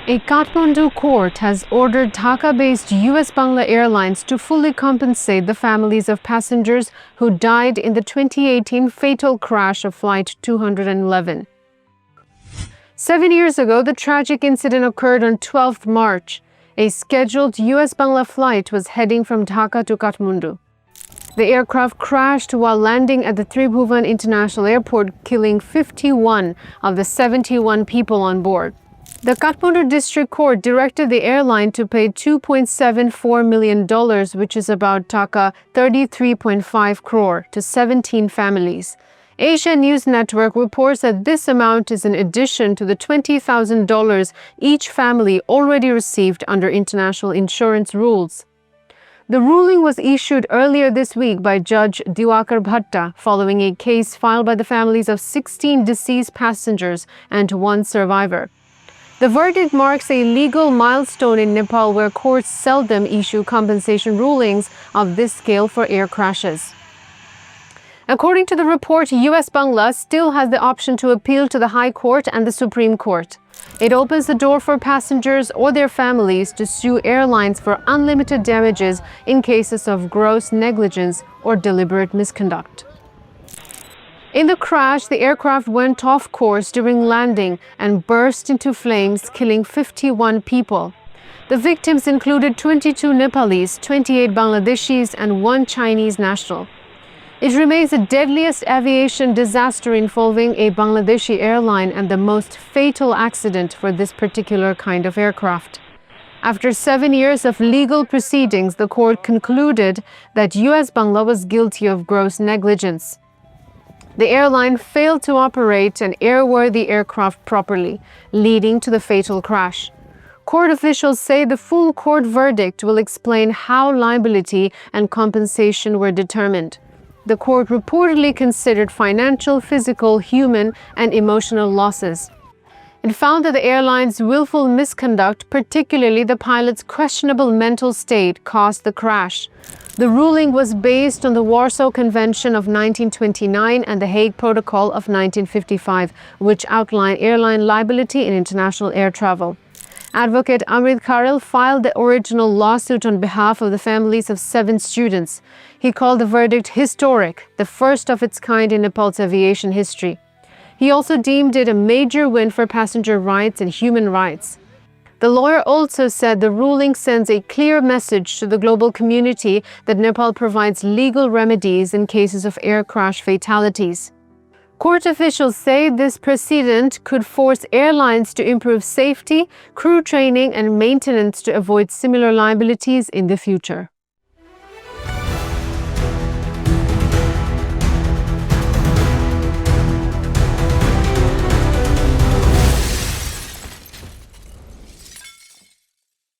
A Kathmandu court has ordered Dhaka-based US-Bangla Airlines to fully compensate the families of passengers who died in the 2018 fatal crash of Flight 211. 7 years ago, the tragic incident occurred on 12th March. A scheduled US-Bangla flight was heading from Dhaka to Kathmandu. The aircraft crashed while landing at the Tribhuvan International Airport, killing 51 of the 71 people on board. The Kathmandu District Court directed the airline to pay $2.74 million, which is about Taka 33.5 crore, to 17 families. Asia News Network reports that this amount is in addition to the $20,000 each family already received under international insurance rules. The ruling was issued earlier this week by Judge Diwakar Bhatta following a case filed by the families of 16 deceased passengers and one survivor. The verdict marks a legal milestone in Nepal, where courts seldom issue compensation rulings of this scale for air crashes. According to the report, US-Bangla still has the option to appeal to the High Court and the Supreme Court. It opens the door for passengers or their families to sue airlines for unlimited damages in cases of gross negligence or deliberate misconduct. In the crash, the aircraft went off course during landing and burst into flames, killing 51 people. The victims included 22 Nepalese, 28 Bangladeshis, and one Chinese national. It remains the deadliest aviation disaster involving a Bangladeshi airline and the most fatal accident for this particular kind of aircraft. After 7 years of legal proceedings, the court concluded that US-Bangla was guilty of gross negligence. The airline failed to operate an airworthy aircraft properly, leading to the fatal crash. Court officials say the full court verdict will explain how liability and compensation were determined. The court reportedly considered financial, physical, human, and emotional losses. It found that the airline's willful misconduct, particularly the pilot's questionable mental state, caused the crash. The ruling was based on the Warsaw Convention of 1929 and the Hague Protocol of 1955, which outline airline liability in international air travel. Advocate Amrit Karel filed the original lawsuit on behalf of the families of 7 students. He called the verdict historic, the first of its kind in Nepal's aviation history. He also deemed it a major win for passenger rights and human rights. The lawyer also said the ruling sends a clear message to the global community that Nepal provides legal remedies in cases of air crash fatalities. Court officials say this precedent could force airlines to improve safety, crew training, and maintenance to avoid similar liabilities in the future.